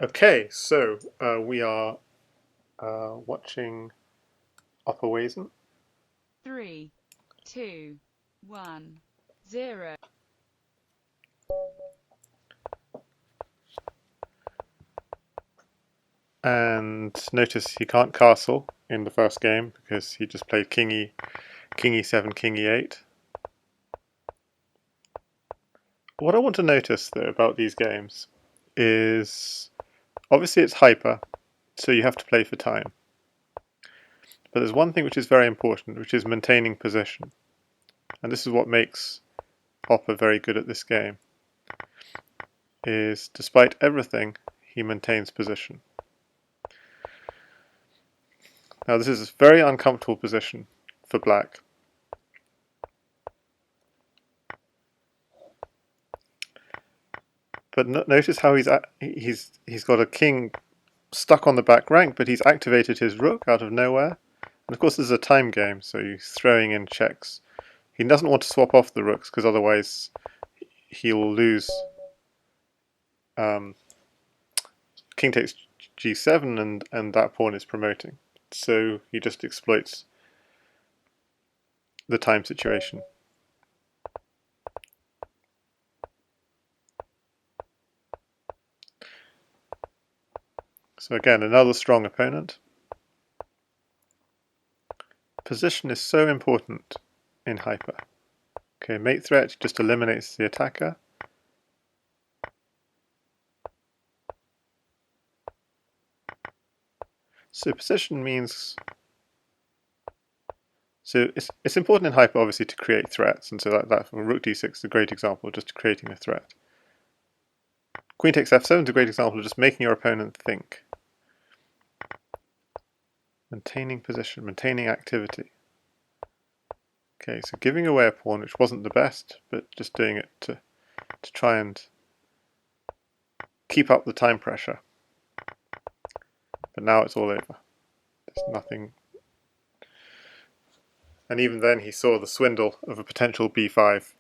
Okay, so we are watching OpperWezen, 3, 2, 1, 0. and notice he can't castle in the first game because he just played king e7, king e8. What I want to notice though about these games is obviously it's hyper, so you have to play for time. But there's one thing which is very important, which is maintaining position. And this is what makes Opper very good at this game, is despite everything, he maintains position. Now this is a very uncomfortable position for black. But notice how he's got a king stuck on the back rank, but he's activated his rook out of nowhere. And of course this is a time game, so he's throwing in checks. He doesn't want to swap off the rooks because otherwise he'll lose. King takes g7 and that pawn is promoting. So he just exploits the time situation. So again, another strong opponent. Position is so important in hyper. Okay, mate threat just eliminates the attacker. So position means, so it's important in hyper obviously to create threats, and so that from rook d6 is a great example of just creating a threat. Queen takes f7 is a great example of just making your opponent think. Maintaining position, maintaining activity. Okay, so giving away a pawn which wasn't the best, but just doing it to try and keep up the time pressure. But now it's all over. There's nothing. And even then he saw the swindle of a potential b5.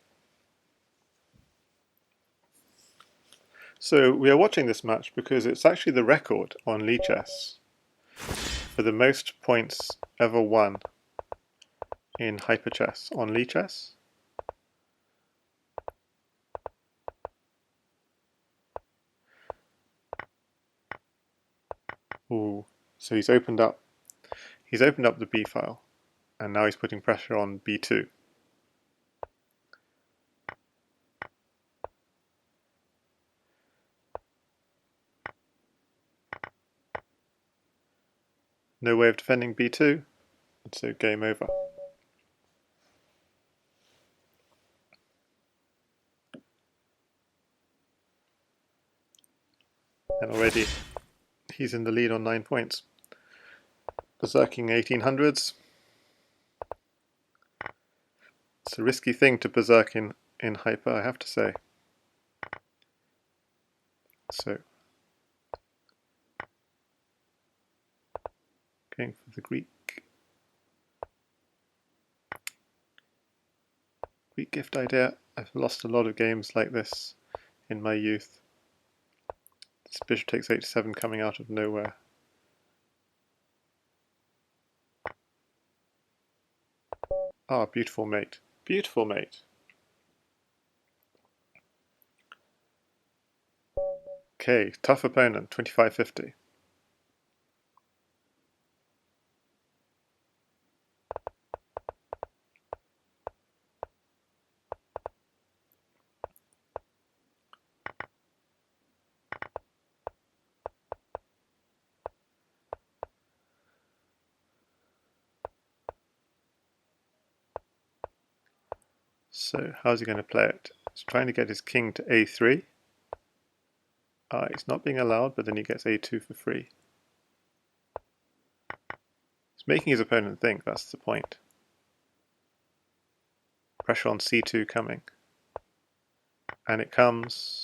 So we are watching this match because it's actually the record on Lichess for the most points ever won in hyper chess on Lichess. Ooh, so he's opened up the b file, and now he's putting pressure on b2. No way of defending b2, and so game over. And already he's in the lead on 9 points. Berserking 1800s. It's a risky thing to berserk in hyper, I have to say. So, going for the Greek gift idea. I've lost a lot of games like this in my youth. This bishop takes h7 coming out of nowhere. Ah, beautiful mate. Beautiful mate. Okay, tough opponent, 2550. So how's he going to play it? He's trying to get his king to a3. He's not being allowed, but then he gets a2 for free. He's making his opponent think, that's the point. Pressure on c2 coming. And it comes.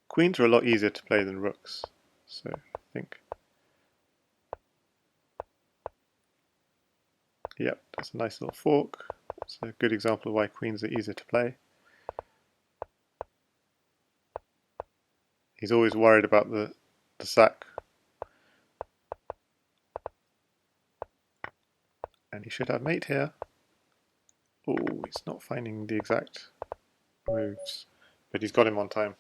Queens are a lot easier to play than rooks, so I think. Yep, that's a nice little fork. It's a good example of why queens are easier to play. He's always worried about the sack. And he should have mate here. Oh, he's not finding the exact moves, but he's got him on time.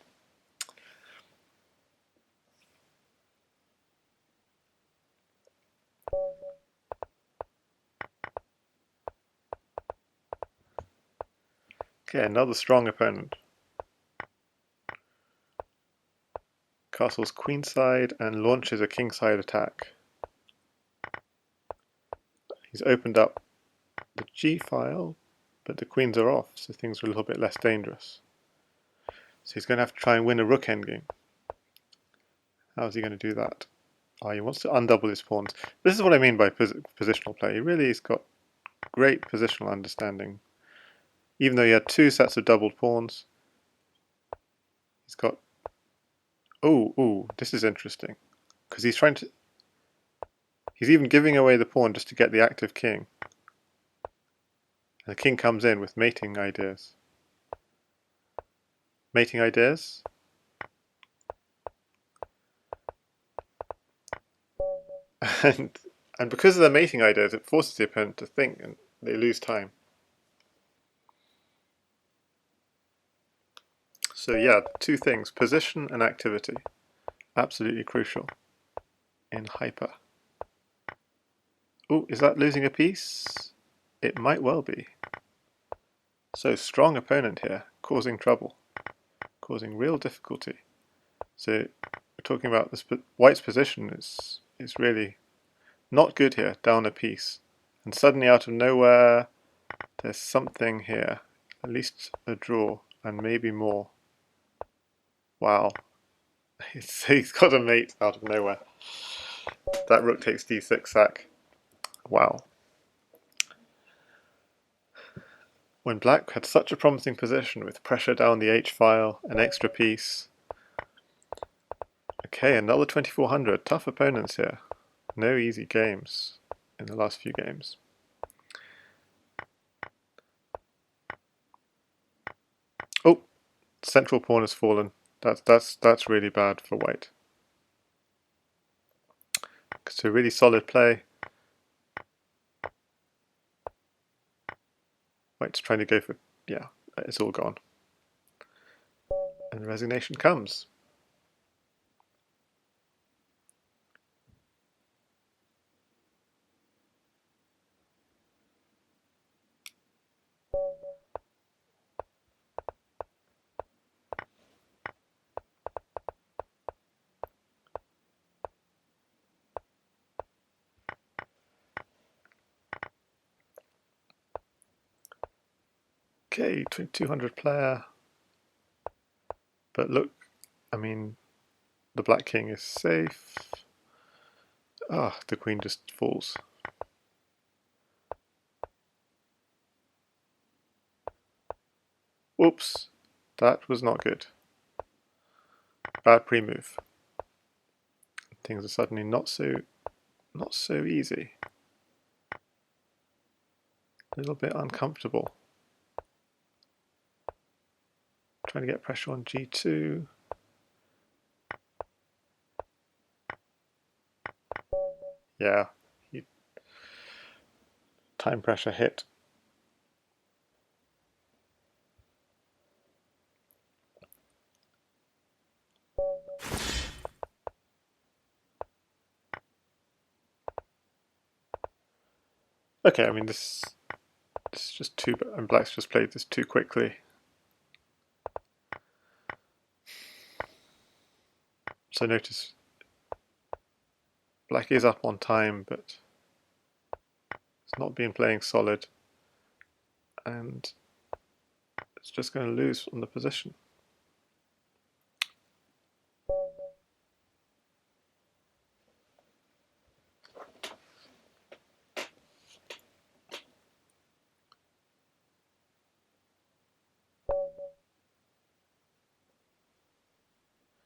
Okay, another strong opponent. Castles queenside and launches a kingside attack. He's opened up the g file, but the queens are off, so things are a little bit less dangerous. So he's going to have to try and win a rook endgame. How is he going to do that? Oh, he wants to undouble his pawns. This is what I mean by positional play. He really has got great positional understanding. Even though he had two sets of doubled pawns, he's got... Oh, this is interesting. Because he's trying to... He's even giving away the pawn just to get the active king. And the king comes in with mating ideas. Mating ideas? And because of the mating ideas, it forces the opponent to think, and they lose time. So yeah, two things, position and activity. Absolutely crucial in Hyper. Oh, is that losing a piece? It might well be. So strong opponent here, causing trouble, causing real difficulty. So we're talking about this, white's position is really not good here, down a piece. And suddenly out of nowhere, there's something here, at least a draw, and maybe more. Wow, he's got a mate out of nowhere. That rook takes d6 sack. Wow. When black had such a promising position with pressure down the h-file, an extra piece. Okay, another 2400. Tough opponents here. No easy games in the last few games. Oh, central pawn has fallen. That's really bad for white. It's a really solid play. White's trying to go for, yeah, it's all gone. And the resignation comes. Okay, 2200 player. But look, I mean, the black king is safe. Ah, the queen just falls. Whoops, that was not good. Bad pre-move. Things are suddenly not so easy. A little bit uncomfortable. Trying to get pressure on g2. Yeah, time pressure hit. Okay, I mean this is just too, and black's just played this too quickly. So notice black is up on time, but it's not been playing solid, and it's just going to lose on the position.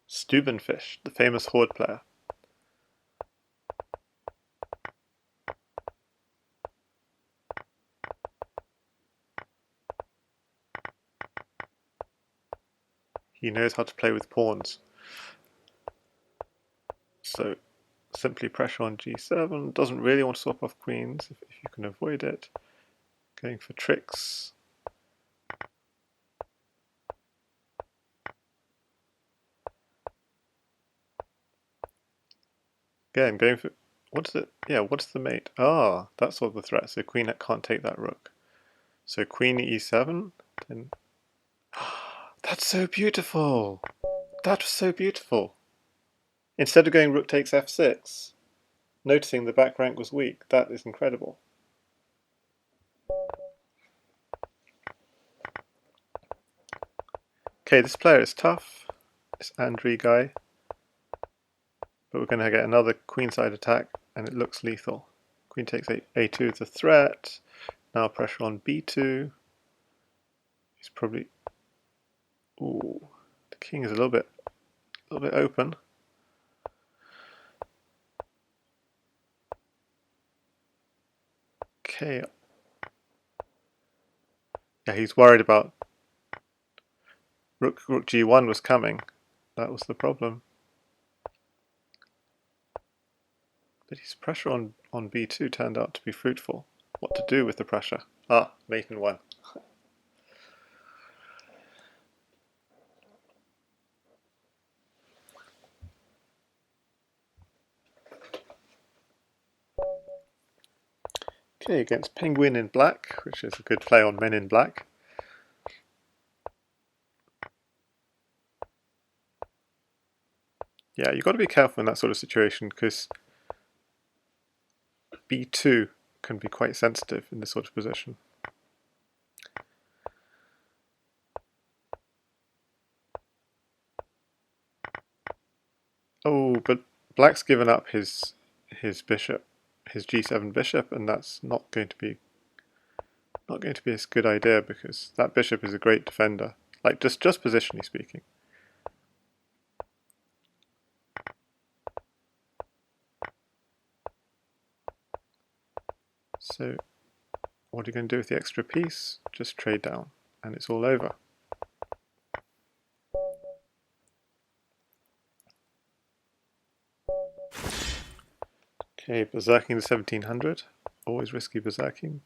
Stubenfish, the famous horde player. He knows how to play with pawns. So simply pressure on g7. Doesn't really want to swap off queens if you can avoid it. Going for tricks. Again, going for what's it? Yeah, what's the mate? Ah, that's all the threat. So queen can't take that rook. So queen e7. Then that's so beautiful. That was so beautiful. Instead of going rook takes f6, noticing the back rank was weak. That is incredible. Okay, this player is tough. This Andriy guy. But we're going to get another queenside attack, and it looks lethal. Queen takes a2 is a threat. Now pressure on b2. He's probably... Ooh, the king is a little bit open. Okay. Yeah, he's worried about rook g1 was coming. That was the problem. But his pressure on b2 turned out to be fruitful. What to do with the pressure? Ah, mate in 1. Okay, against Penguin in black, which is a good play on men in black. Yeah, you've got to be careful in that sort of situation because b2 can be quite sensitive in this sort of position. Oh, but black's given up his bishop, his g7 bishop, and that's not going to be a good idea because that bishop is a great defender. Like just positionally speaking. So what are you going to do with the extra piece? Just trade down, and it's all over. Okay, berserking to 1700. Always risky berserking.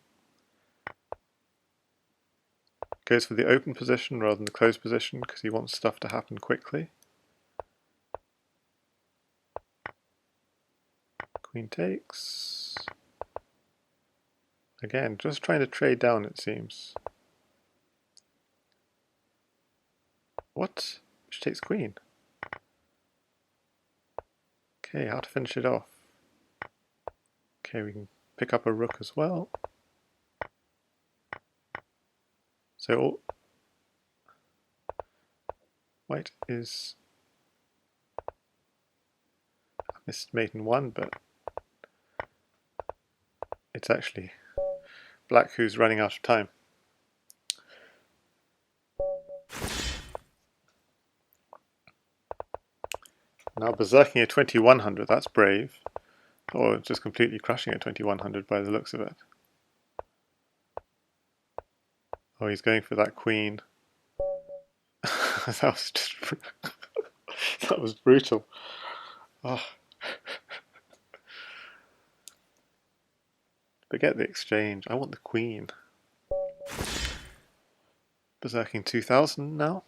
Goes for the open position rather than the closed position because he wants stuff to happen quickly. Queen takes. Again, just trying to trade down, it seems. What? She takes queen. Okay, how to finish it off? Okay, we can pick up a rook as well. So white is... I missed mate in 1, but it's actually black who's running out of time. Now berserking at 2100, that's brave. Or just completely crushing at 2100 by the looks of it. Oh, he's going for that queen. That was just that was brutal. Oh. Forget the exchange. I want the queen. Berserking 2000 now.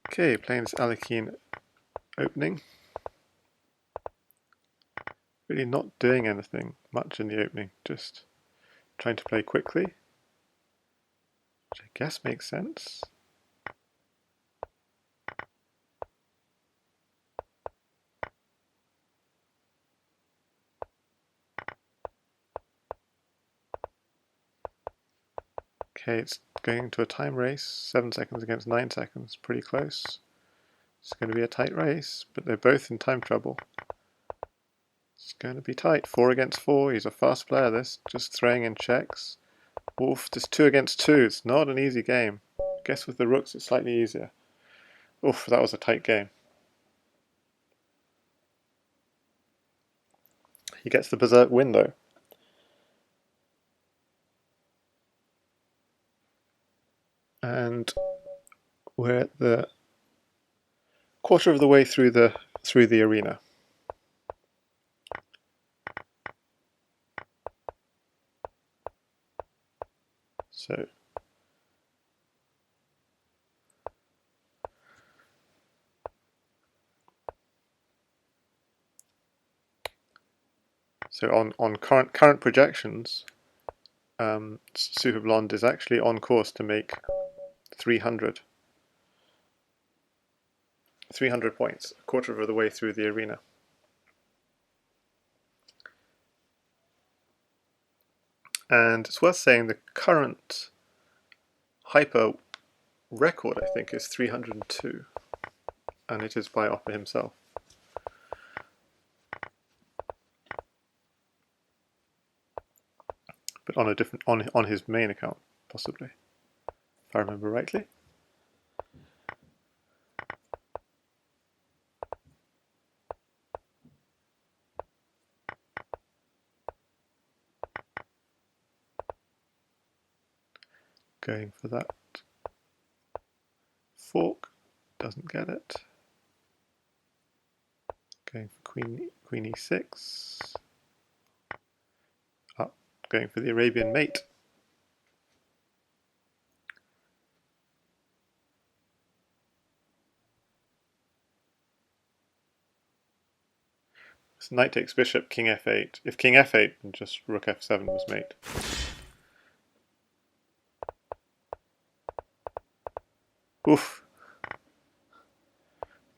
Okay, playing this Alekhine opening. Really not doing anything much in the opening, just trying to play quickly, which I guess makes sense. Okay, it's going into a time race, 7 seconds against 9 seconds, pretty close. It's going to be a tight race, but they're both in time trouble. It's going to be tight, 4 against 4, he's a fast player this, just throwing in checks. Oof, just 2 against 2, it's not an easy game. I guess with the rooks it's slightly easier. Oof, that was a tight game. He gets the berserk win though. And We're at the quarter of the way through the arena. So on current projections, Super Blonde is actually on course to make 300 points, a quarter of the way through the arena. And it's worth saying the current Hyper record, I think, is 302, and it is by Opper himself. But on a different on his main account, possibly, if I remember rightly. Going for that fork, doesn't get it. Going for queen e6. Going for the Arabian mate. So knight takes bishop, king f8. If king f8, then just rook f7 was mate. Oof.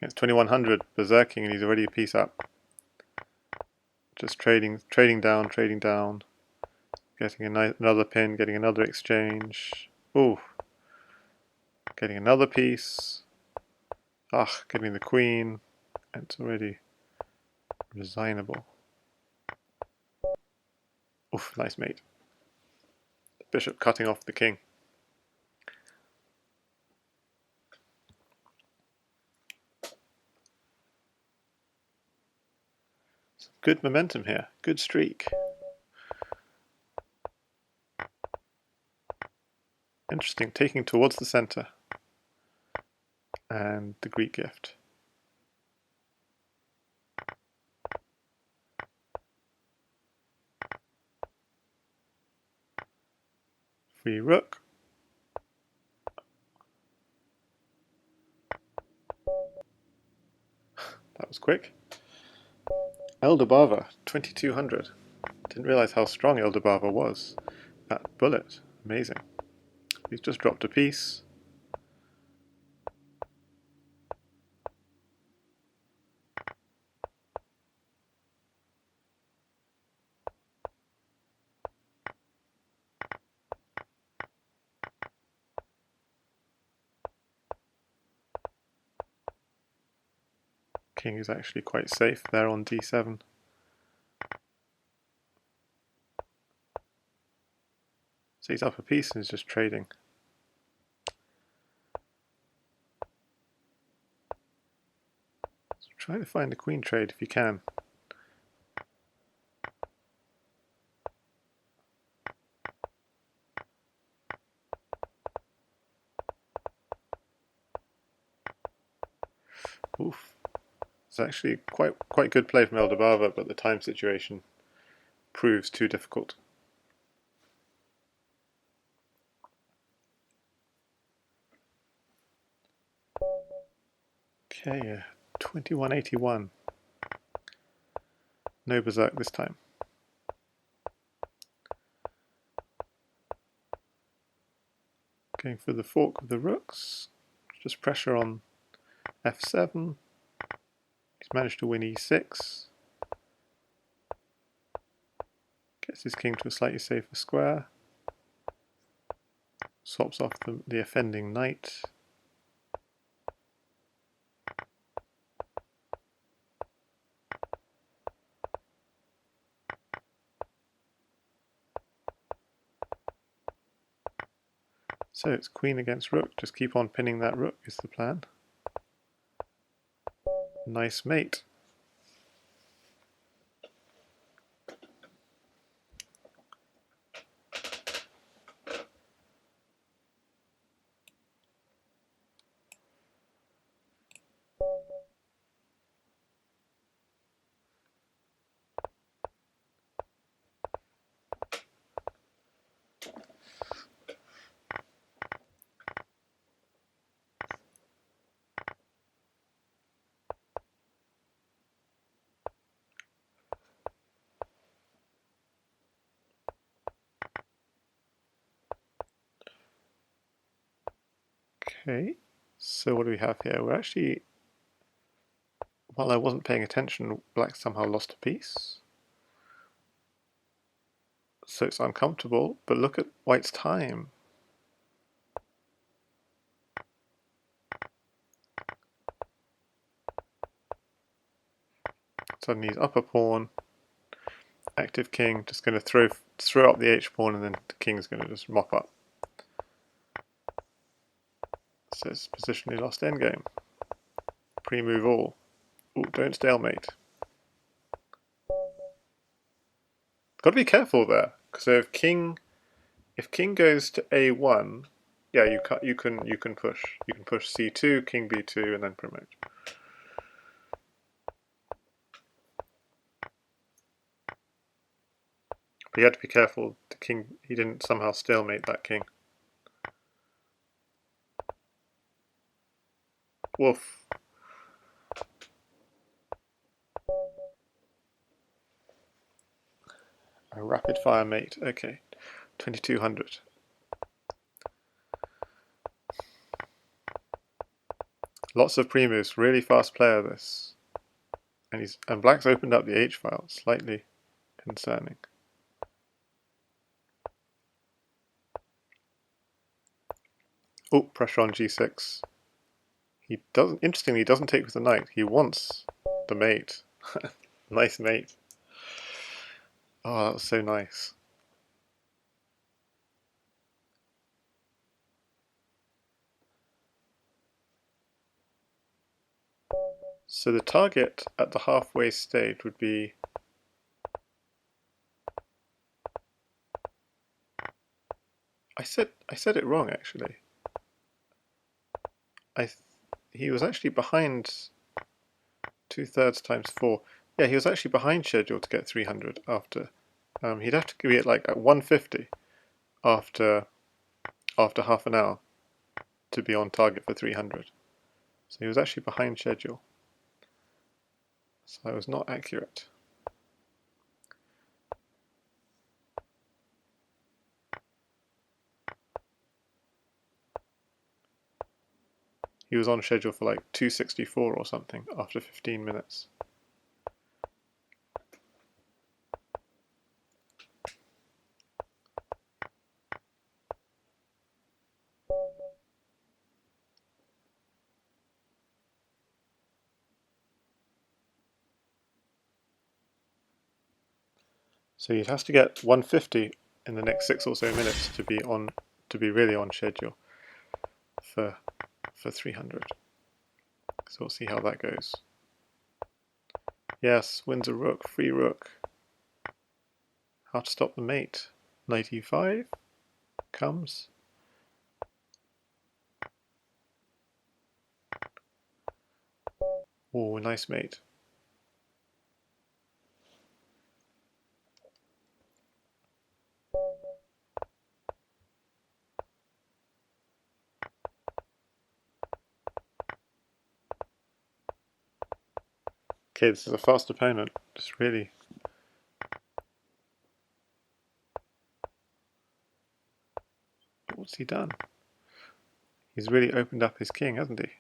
It's 2100, berserking, and he's already a piece up. Just trading down, getting another pin, getting another exchange. Ooh. Getting another piece. Getting the queen. And it's already resignable. Oof, nice mate. The bishop cutting off the king. Some good momentum here, good streak. Interesting, taking towards the center. And the Greek gift. Free rook. That was quick. Eldabava, 2200. Didn't realize how strong Eldabava was. That bullet, amazing. He's just dropped a piece. King is actually quite safe there on d7. So he's up a piece and is just trading. So try to find a queen trade if you can. Oof. It's actually quite good play from Eldabava, but the time situation proves too difficult. Okay, 2181. No berserk this time. Going for the fork of the rooks. Just pressure on f7. He's managed to win e6. Gets his king to a slightly safer square. Swaps off the offending knight. So it's queen against rook. Just keep on pinning that rook is the plan. Nice mate. Okay, so what do we have here? We're actually, while I wasn't paying attention, black somehow lost a piece. So it's uncomfortable, but look at white's time. Suddenly he's up a pawn, active king, just going to throw up the h-pawn, and then the king's going to just mop up. Says positionally lost endgame. Pre-move all. Ooh, don't stalemate. Got to be careful there, because if king goes to a1, yeah, you can push c2, king b2, and then promote. But you had to be careful. The king, he didn't somehow stalemate that king. Woof. A rapid fire mate. Okay, 2200. Lots of pre-moves. Really fast player this. And black's opened up the h-file. Slightly concerning. Oh, pressure on g6. He doesn't. Interestingly, he doesn't take with the knight. He wants the mate. Nice mate. Oh, that was so nice. So the target at the halfway stage would be. I said it wrong actually. He was actually behind 2/3 times 4. Yeah, he was actually behind schedule to get 300 after. He'd have to be at like at 150 after half an hour to be on target for 300. So he was actually behind schedule. So I was not accurate. He was on schedule for like 264 or something after 15 minutes. So he has to get 150 in the next 6 or so minutes to be really on schedule for 300. So we'll see how that goes. Yes, wins a rook, free rook. How to stop the mate? Knight e5 comes. Oh, nice mate. Okay, this is a fast opponent. Just really. What's he done? He's really opened up his king, hasn't he?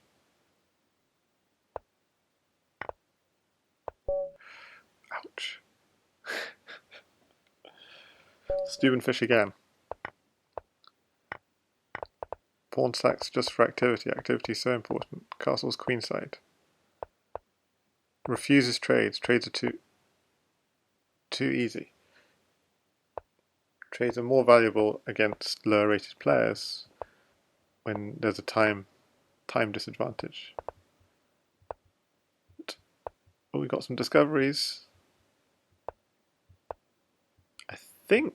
Ouch. Stubenfish again. Pawn sacks just for activity. Activity is so important. Castle's queenside. Refuses trades. Trades are too easy. Trades are more valuable against lower rated players when there's a time disadvantage. Oh, we got some discoveries. I think.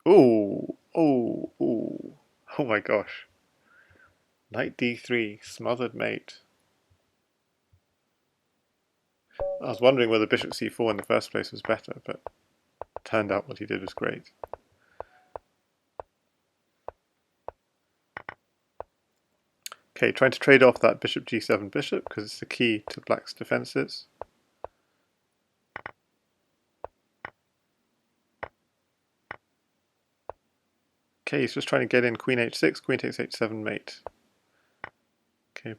Oh my gosh. Knight d3, smothered mate. I was wondering whether bishop c4 in the first place was better, but it turned out what he did was great. Okay, trying to trade off that bishop g7 bishop because it's the key to black's defenses. Okay, he's just trying to get in queen h6, queen takes h7 mate. Okay,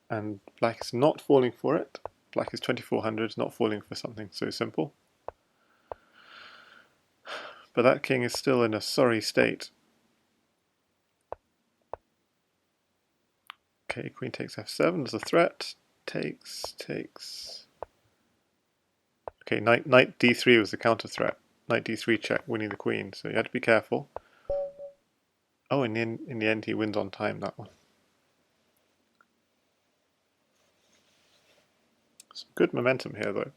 and black is not falling for it. Black is 2400, not falling for something so simple. But that king is still in a sorry state. Okay, queen takes f7 as a threat. Takes. Okay, knight d3 was the counter threat. Knight d3 check, winning the queen, so you had to be careful. Oh, in the end he wins on time, that one. Some good momentum here, though.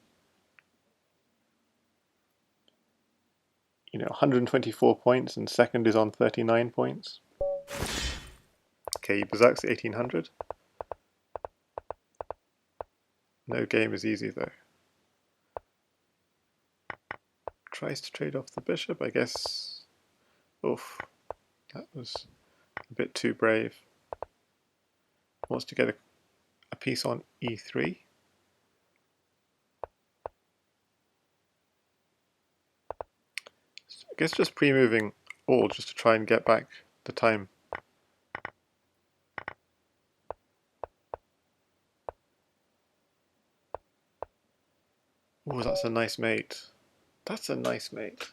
You know, 124 points, and second is on 39 points. Okay, he berserks 1800. No game is easy, though. Tries to trade off the bishop, I guess. Oof, that was a bit too brave. Wants to get a piece on e3. I guess just pre-moving all just to try and get back the time. Oh, that's a nice mate. That's a nice mate.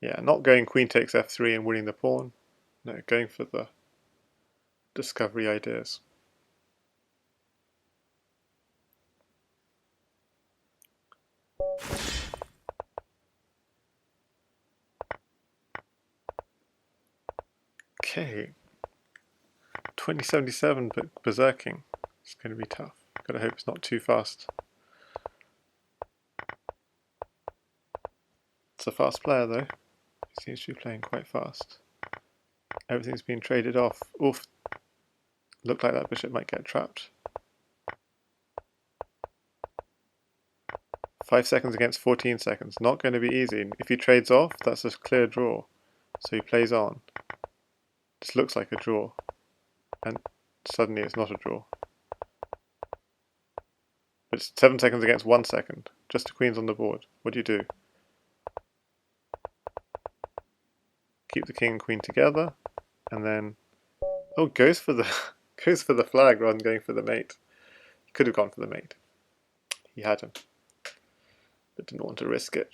Yeah, not going queen takes f3 and winning the pawn. No, going for the discovery ideas. Okay. 2077, but berserking. It's going to be tough. Gotta hope it's not too fast. It's a fast player, though. He seems to be playing quite fast. Everything's been traded off. Oof. Looked like that bishop might get trapped. 5 seconds against 14 seconds. Not going to be easy. If he trades off, that's a clear draw. So he plays on. This looks like a draw. And suddenly it's not a draw. But it's 7 seconds against 1 second. Just the queen's on the board. What do you do? Keep the king and queen together. And then... oh, goes for the goes for the flag rather than going for the mate. He could have gone for the mate. He had him. But didn't want to risk it.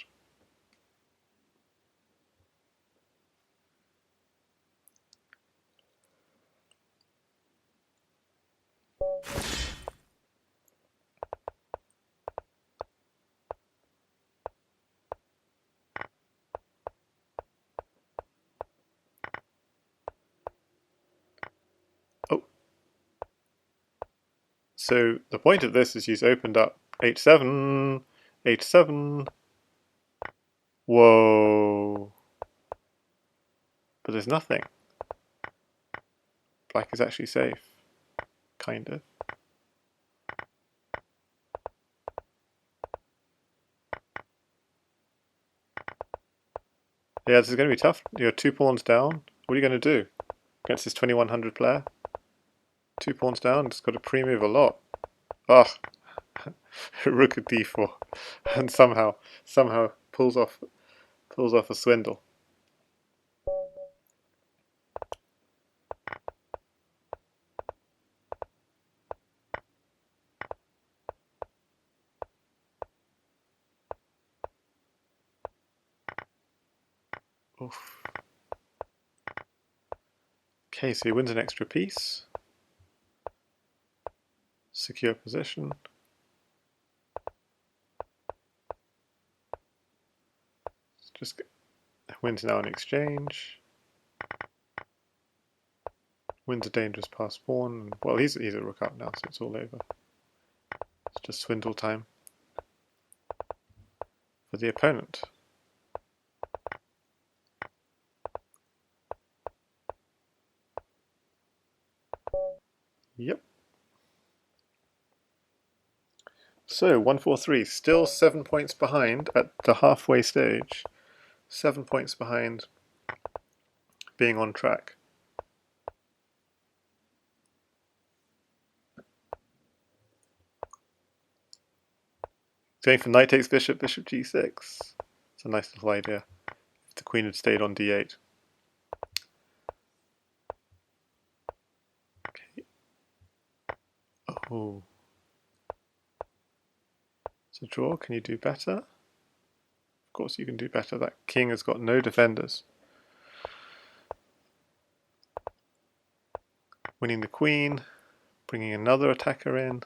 Oh. So the point of this is he's opened up h7, h7. Whoa. But there's nothing. Black is actually safe. Kind of. Yeah, this is going to be tough. You're 2 pawns down. What are you going to do against this 2100 player? 2 pawns down, it's got to pre-move a lot. Ah, rook at d4, and somehow pulls off a swindle. Oof. Okay, so he wins an extra piece. Secure position. Just wins now in exchange. Wins a dangerous pass pawn. Well, he's a rook up now, so it's all over. It's just swindle time for the opponent. Yep. So 143, still 7 points behind at the halfway stage. 7 points behind being on track. Going for knight takes bishop, bishop g6. It's a nice little idea. If the queen had stayed on d8. Oh. It's a draw. Can you do better? Of course you can do better. That king has got no defenders. Winning the queen, bringing another attacker in.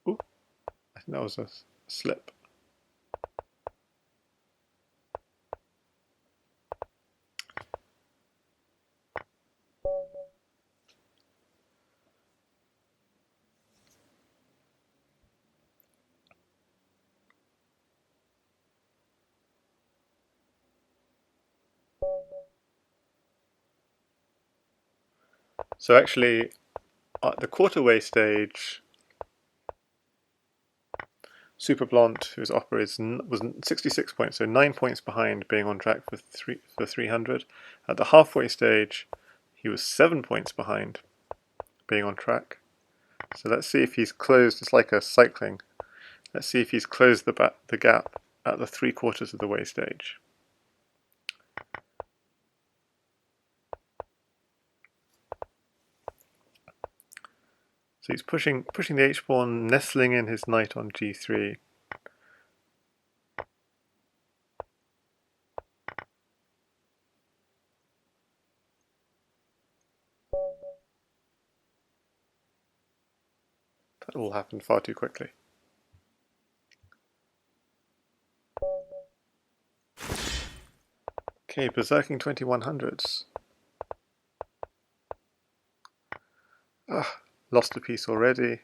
Ooh, I think that was a slip. So actually, at the quarterway stage, Super Blonde, whose opper was 66 points, so 9 points behind, being on track for 300. At the halfway stage, he was 7 points behind, being on track. So let's see if he's closed. It's like a cycling. Let's see if he's closed the gap at the 3/4 of the way stage. So he's pushing the h-pawn, nestling in his knight on g3. That all happened far too quickly. Okay, berserking 2100s. Ah, lost a piece already.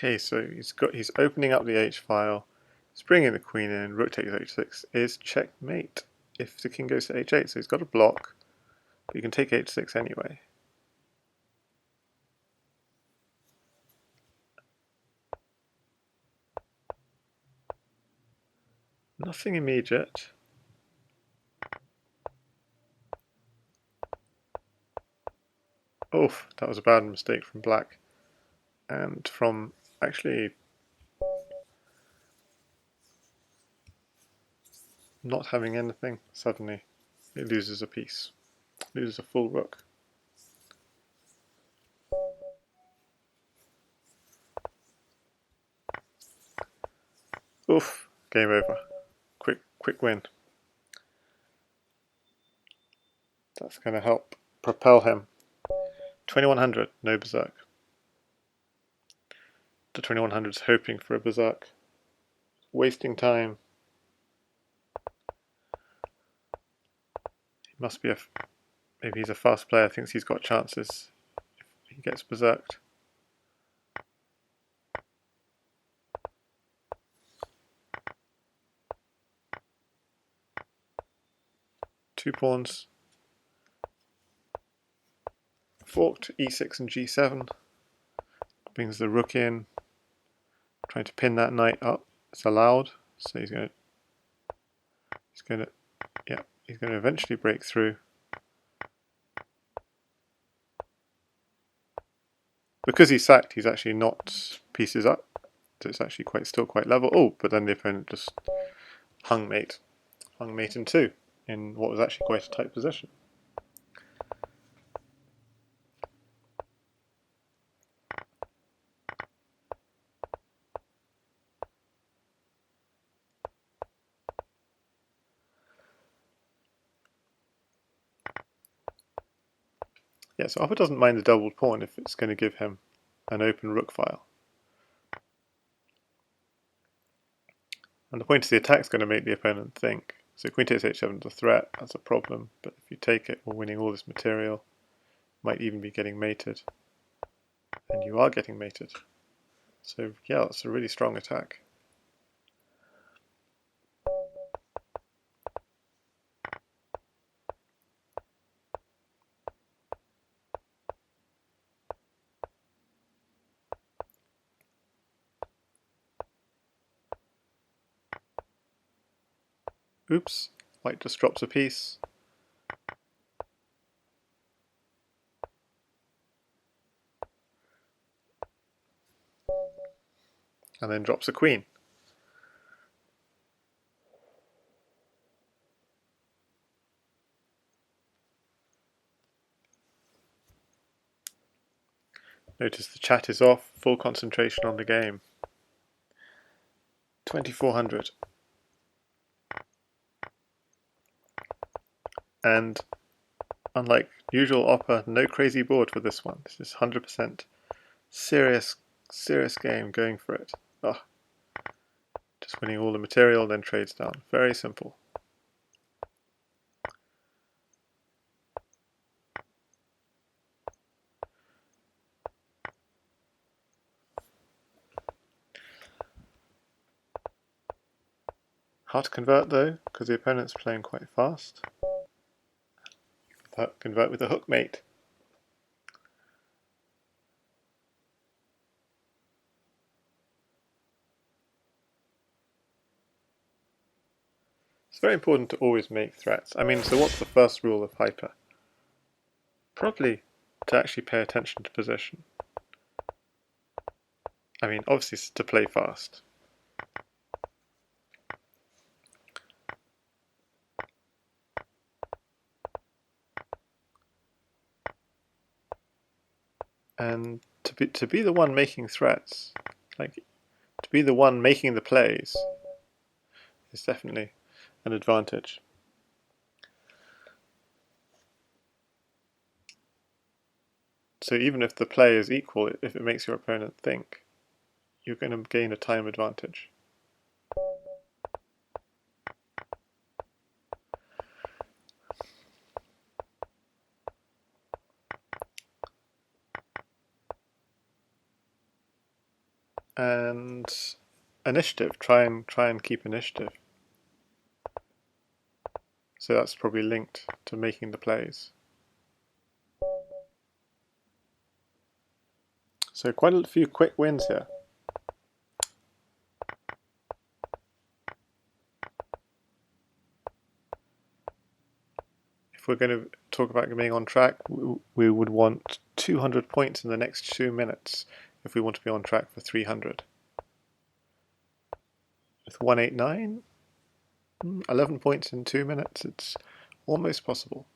Okay, so he's opening up the h-file. He's bringing the queen in. Rook takes h6 is checkmate if the king goes to h8. So he's got a block, but you can take h6 anyway. Nothing immediate. Oh, that was a bad mistake from black. And from actually not having anything, suddenly it loses a piece. Loses a full rook. Oof, game over. Quick win. That's going to help propel him. 2100, no berserk. The 2100's hoping for a berserk. Wasting time. He must be maybe he's a fast player, thinks he's got chances if he gets berserked. Two pawns. Forked e6 and g7. Brings the rook in. Trying to pin that knight up. It's allowed. So he's going to eventually break through. Because he's sacked, he's actually not pieces up. So it's actually still quite level. Oh, but then the opponent just hung mate in two in what was actually quite a tight position. Yeah, so Opper doesn't mind the doubled pawn if it's going to give him an open rook file. And the point is the attack's going to make the opponent think. So queen takes h7 is a threat, that's a problem, but if you take it, we're winning all this material. Might even be getting mated. And you are getting mated. So yeah, that's a really strong attack. Oops, white just drops a piece. And then drops a queen. Notice the chat is off, full concentration on the game. 2400. And unlike usual opper, no crazy board for this one. This is 100% serious game, going for it. Oh, just winning all the material, then trades down. Very simple. Hard to convert though, because the opponent's playing quite fast. Convert with a hook mate. It's very important to always make threats. I mean, so what's the first rule of hyper? Probably to actually pay attention to position. I mean, obviously it's to play fast. And to be the one making threats, like to be the one making the plays, is definitely an advantage. So even if the play is equal, if it makes your opponent think, you're going to gain a time advantage. And initiative, try and keep initiative. So that's probably linked to making the plays. So quite a few quick wins here. If we're going to talk about being on track, we would want 200 points in the next 2 minutes if we want to be on track for 300. With 189, 11 points in 2 minutes, it's almost possible.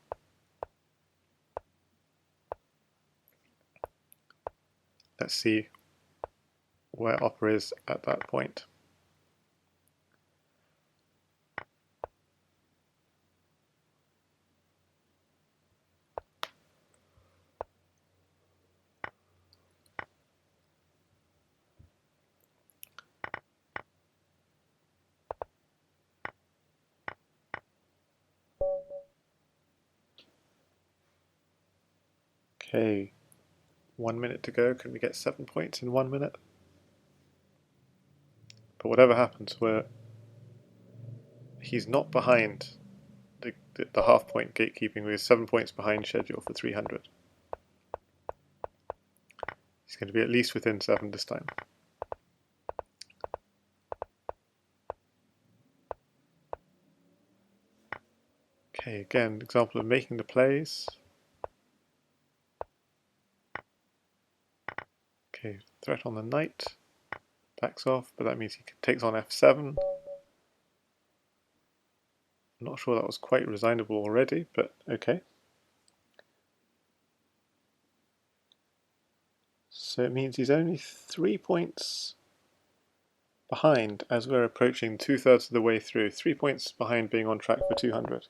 Let's see where opper is at that point. Okay, 1 minute to go. Can we get 7 points in 1 minute? But whatever happens, he's not behind the half point gatekeeping. We're 7 points behind schedule for 300. He's going to be at least within 7 this time. Okay, again, example of making the plays. Okay, threat on the knight. Backs off, but that means he takes on f7. I'm not sure that was quite resignable already, but okay. So it means he's only 3 points behind as we're approaching 2/3 of the way through. 3 points behind being on track for 200.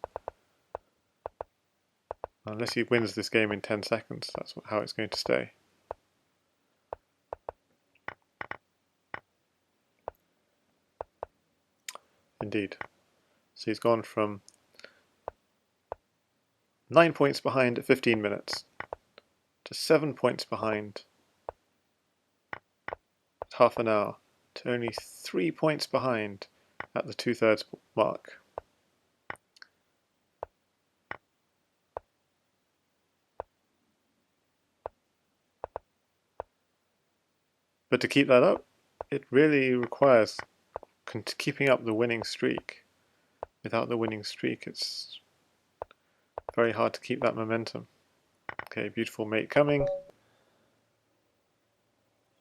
Unless he wins this game in 10 seconds, that's how it's going to stay. Indeed. So he's gone from 9 points behind at 15 minutes to 7 points behind at half an hour to only 3 points behind at the 2/3 mark. But to keep that up, it really requires keeping up the winning streak without the winning streak, it's very hard to keep that momentum. Okay, beautiful mate coming.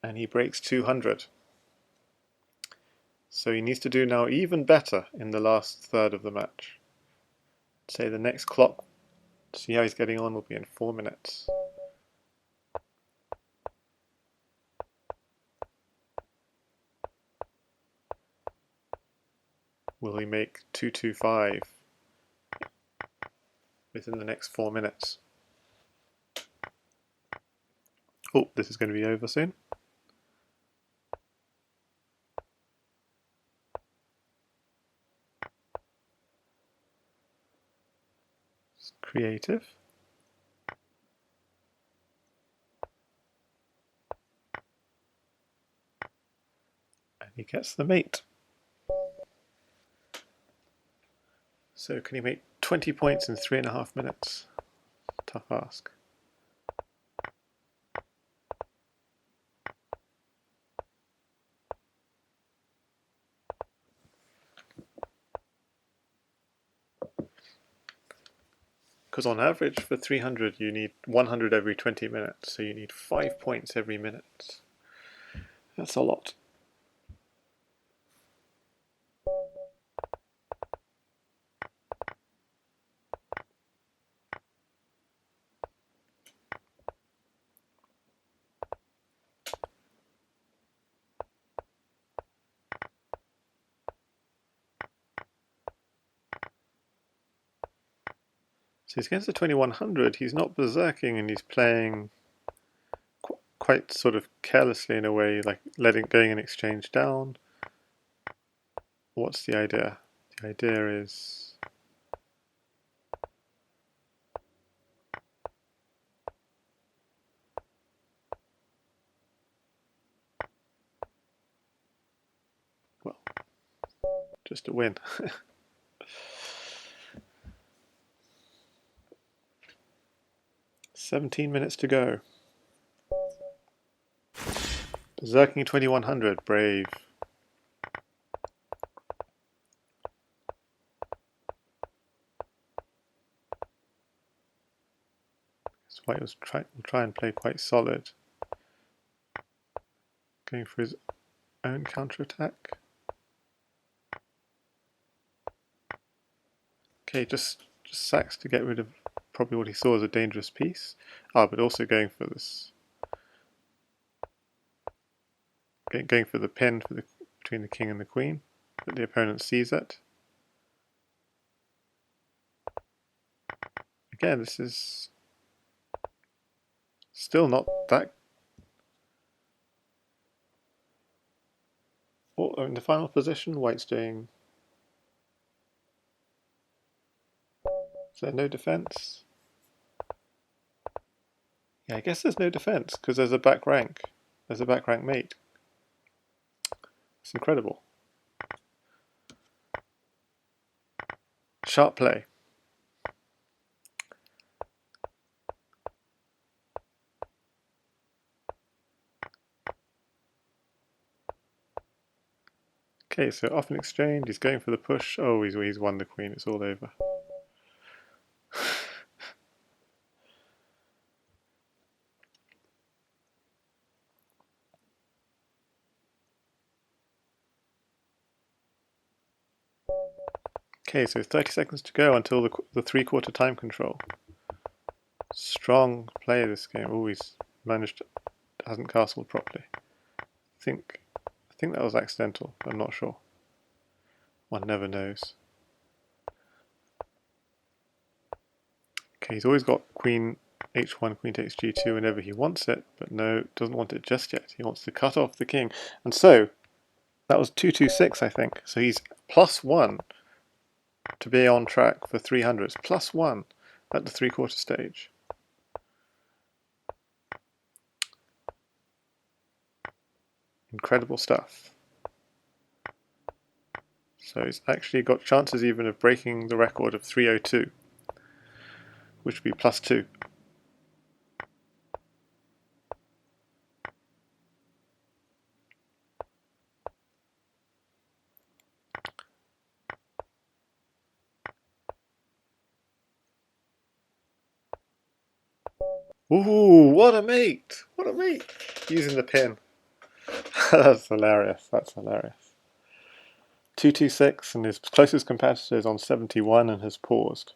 And he breaks 200. So he needs to do now even better in the last third of the match. Say the next clock, see how he's getting on, will be in 4 minutes. Will he make 225 within the next 4 minutes? Oh, this is going to be over soon. It's creative. And he gets the mate. So can he make 20 points in 3.5 minutes? Tough ask. Because on average for 300 you need 100 every 20 minutes, so you need 5 points every minute. That's a lot. So he's against the 2100, he's not berserking and he's playing quite sort of carelessly in a way, like going an exchange down. What's the idea? The idea is well, just a win. 17 minutes to go. Berserking 2100, brave. So White will try and play quite solid. Going for his own counterattack. Okay, just sacks to get rid of probably what he saw as a dangerous piece. But also going for this, going for the pin between the king and the queen, but the opponent sees it. Again, this is still not that. Oh, in the final position, White's doing. Is there no defense? Yeah, I guess there's no defense because there's a back rank. There's a back rank mate. It's incredible. Sharp play. Okay, so off an exchange, he's going for the push. Oh, he's won the queen, it's all over. Okay, so 30 seconds to go until the 3/4 time control. Strong play this game. Oh, he's hasn't castled properly. I think that was accidental, I'm not sure. One never knows. Okay, he's always got queen h1, queen takes g2 whenever he wants it, but no, doesn't want it just yet. He wants to cut off the king. And so, that was 226, I think. So he's +1 to be on track for 300s. +1 at the 3/4 stage. Incredible stuff. So he's actually got chances even of breaking the record of 302, which would be +2. Ooh, what a mate! What a mate! Using the pin. That's hilarious. That's hilarious. 226, and his closest competitor is on 71 and has paused.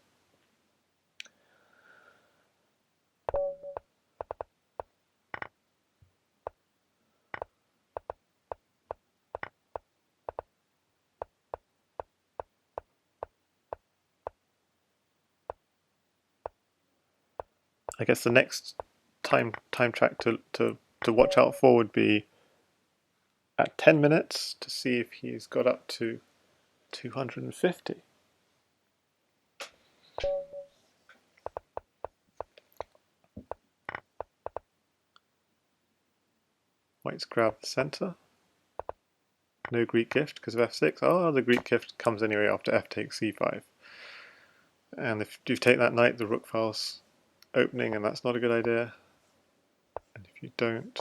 I guess the next time track to watch out for would be at 10 minutes to see if he's got up to 250. White's grabbed the center. No Greek gift because of f6. Oh, the Greek gift comes anyway after f takes c5. And if you take that knight, the rook file's opening, and that's not a good idea. And if you don't,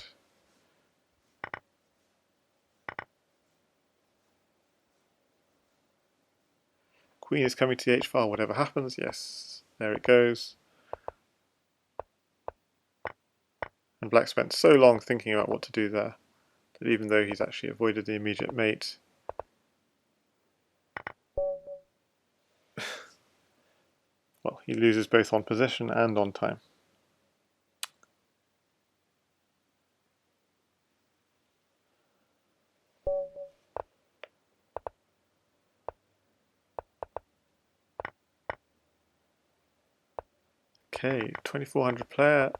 queen is coming to the h file, whatever happens. Yes, there it goes. And black spent so long thinking about what to do there that even though he's actually avoided the immediate mate, well, he loses both on position and on time. Okay, 2400 player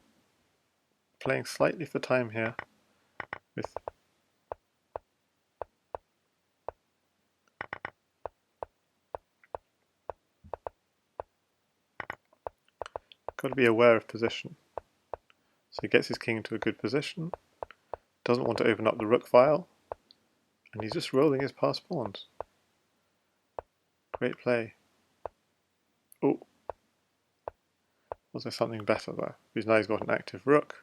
playing slightly for time here with got to be aware of position. So he gets his king into a good position, doesn't want to open up the rook file, and he's just rolling his passed pawns. Great play. Oh, was there something better there? Because now he's got an active rook.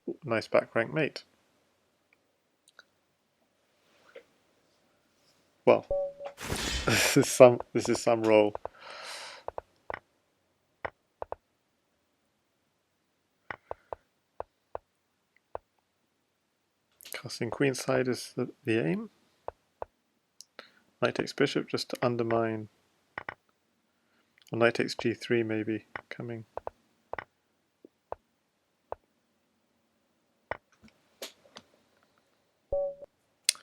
Ooh, nice back rank mate. Well, this is some roll. Casting queenside is the aim. Knight takes bishop just to undermine. Or knight takes g3 maybe coming.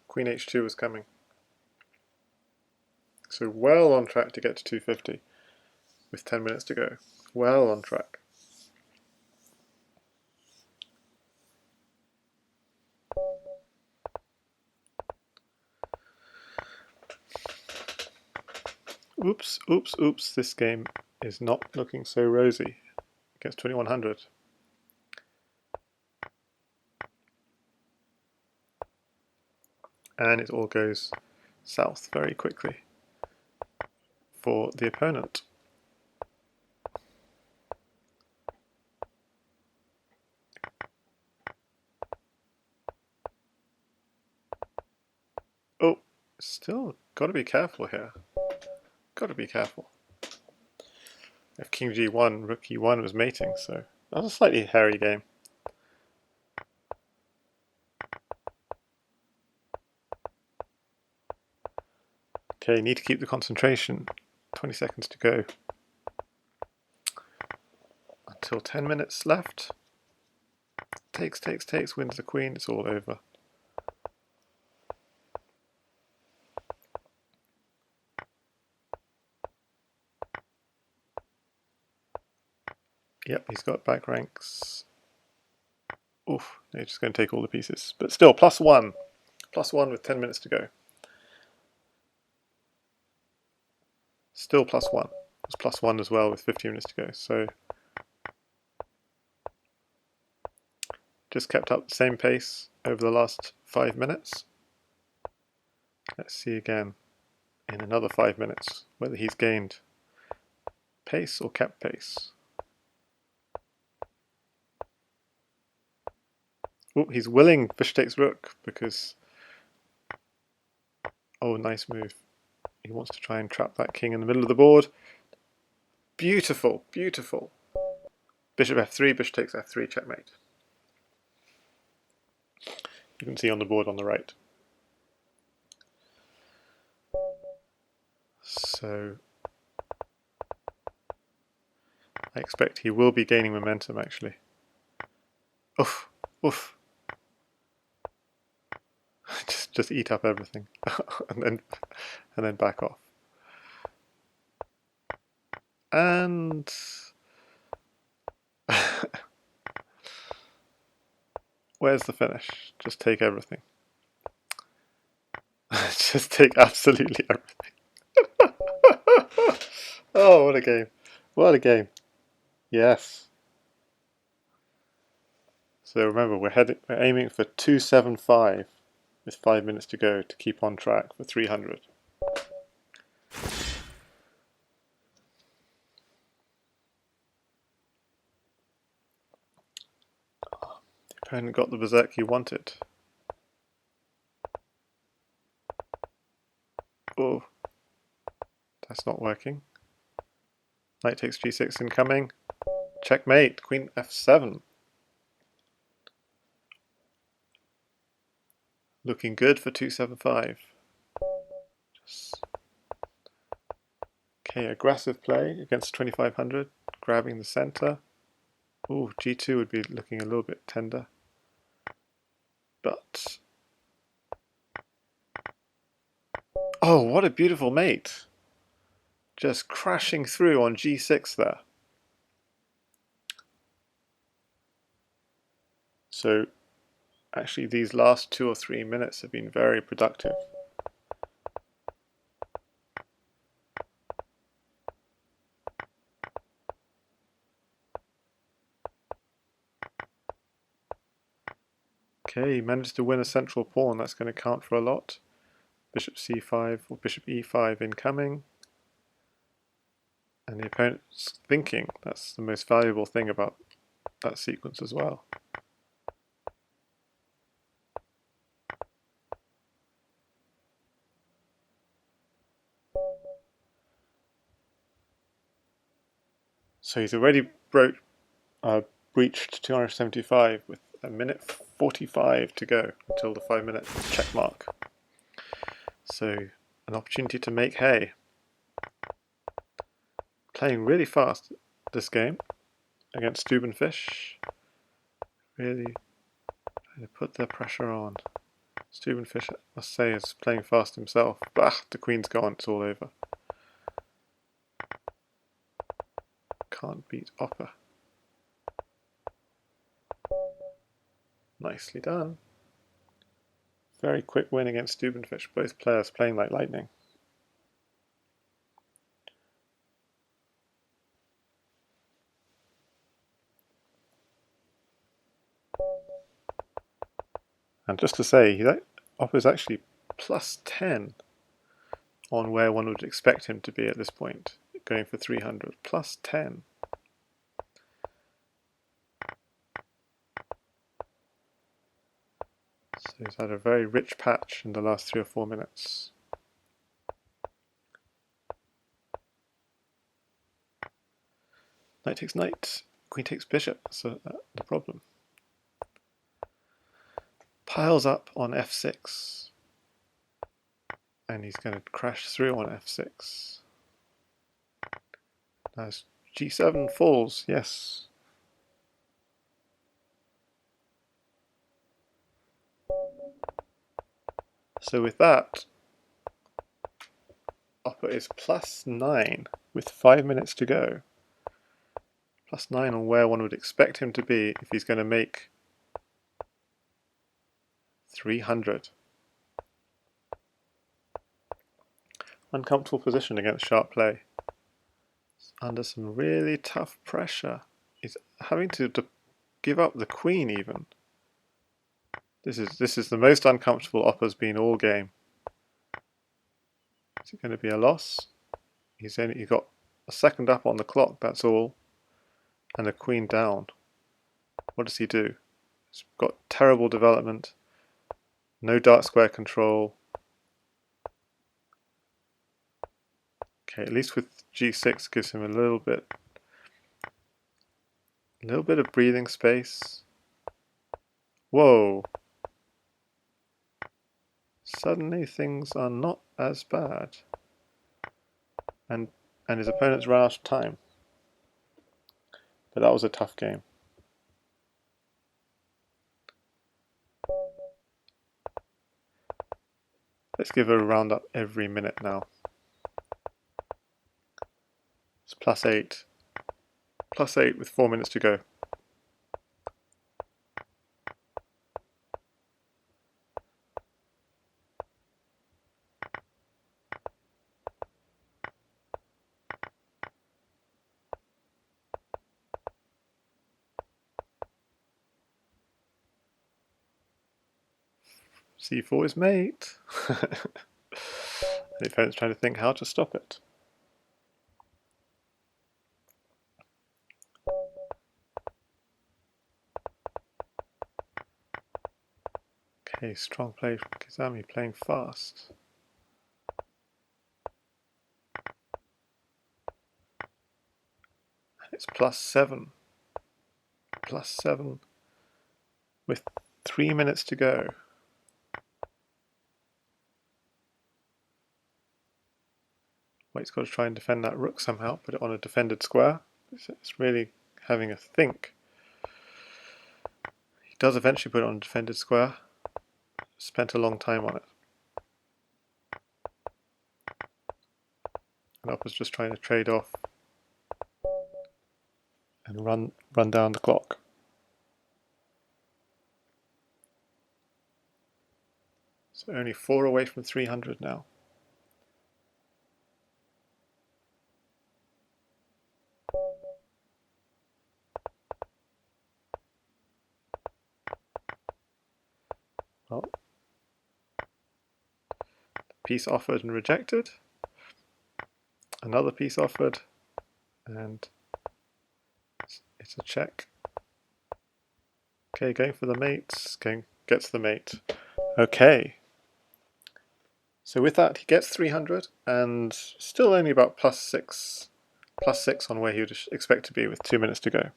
Queen h2 was coming. So well on track to get to 250 with 10 minutes to go. Well on track. Oops, oops, oops, this game is not looking so rosy. Against 2100. And it all goes south very quickly for the opponent. Oh, still got to be careful here. Got to be careful. If king g1, rook e1 was mating, so that was a slightly hairy game. Okay, need to keep the concentration. 20 seconds to go. Until 10 minutes left. Takes, wins the queen, it's all over. Yep, he's got back ranks. Oof, they're just going to take all the pieces. But still, +1. +1 with 10 minutes to go. Still +1. It's +1 as well with 15 minutes to go. So just kept up the same pace over the last 5 minutes. Let's see again in another 5 minutes whether he's gained pace or kept pace. Oh, he's willing bishop takes rook because Oh, nice move. He wants to try and trap that king in the middle of the board. Beautiful, beautiful. Bishop f3, bishop takes f3, checkmate. You can see on the board on the right. So I expect he will be gaining momentum actually. Oof, oof. just eat up everything and then back off. And where's the finish? Just take everything. Just take absolutely everything. Oh, what a game. What a game. Yes. So remember, we're aiming for 275 with 5 minutes to go to keep on track for 300. The opponent got the berserk he wanted. Oh, that's not working. Knight takes g6 incoming. Checkmate, queen f7. Looking good for 275. Okay, aggressive play against 2500, grabbing the center. Ooh, g2 would be looking a little bit tender. But oh, what a beautiful mate. Just crashing through on g6 there. So actually these last 2 or 3 minutes have been very productive. Okay, he managed to win a central pawn. That's going to count for a lot. Bishop c5 or bishop e5 incoming. And the opponent's thinking that's the most valuable thing about that sequence as well. So he's already breached 275 with a minute 45 to go until the 5-minute check mark. So an opportunity to make hay. Playing really fast this game against Stubenfish. Really trying to put the pressure on. Stubenfish, I must say, is playing fast himself. Bah, the queen's gone, it's all over. Can't beat Opper. Nicely done. Very quick win against Stubenfish, both players playing like lightning. And just to say, Opper's actually plus 10 on where one would expect him to be at this point, going for 300. Plus 10. So he's had a very rich patch in the last 3 or 4 minutes. Knight takes knight, queen takes bishop, so that's the problem. Piles up on f6. And he's going to crash through on f6. As g7 falls, yes. So with that, Opper is plus 9 with 5 minutes to go. Plus 9 on where one would expect him to be if he's going to make 300. Uncomfortable position against sharp play. He's under some really tough pressure. He's having to give up the queen even. This is the most uncomfortable Opper's been all game. Is it going to be a loss? He's got a second up on the clock, that's all. And a queen down. What does he do? He's got terrible development. No dark square control. Okay, at least with g6 gives him a little bit of breathing space. Whoa! Suddenly things are not as bad. And his opponent's run out of time. But that was a tough game. Let's give a roundup every minute now. It's +8. +8 with 4 minutes to go. C4 is mate. The opponent's trying to think how to stop it. Okay, strong play from Kizami, playing fast. It's +7. +7 with 3 minutes to go. White's got to try and defend that rook somehow, put it on a defended square. It's really having a think. He does eventually put it on a defended square. Spent a long time on it. And Opper's just trying to trade off and run down the clock. So only 4 away from 300 now. Well, piece offered and rejected. Another piece offered, and it's a check. Okay, going for the mates. Gets the mate. Okay. So with that, he gets 300, and still only about +6 on where he would expect to be with 2 minutes to go.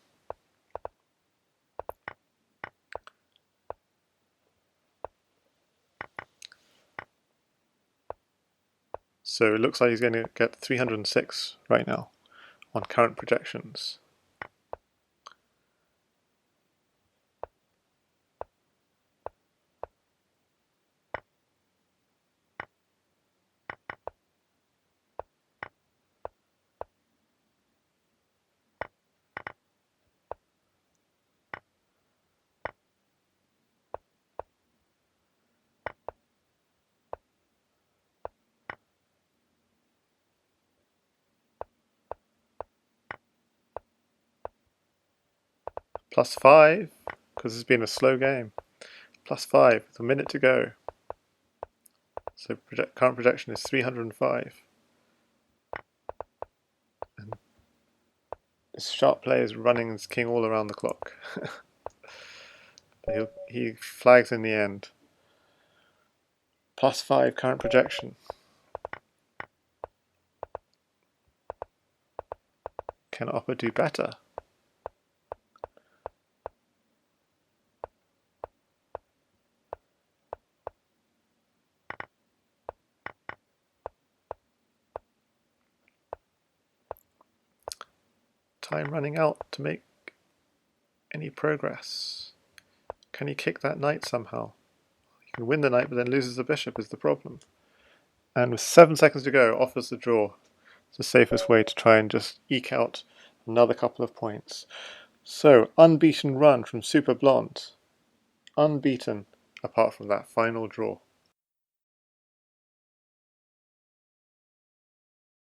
So it looks like he's going to get 306 right now on current projections. +5, because it's been a slow game. +5 with a minute to go. So current projection is 305. And this sharp player is running his king all around the clock. He flags in the end. +5 current projection. Can Opper do better? Time running out to make any progress. Can he kick that knight somehow? He can win the knight, but then loses the bishop is the problem. And with 7 seconds to go, offers the draw. It's the safest way to try and just eke out another couple of points. So, unbeaten run from Super Blonde. Unbeaten, apart from that final draw.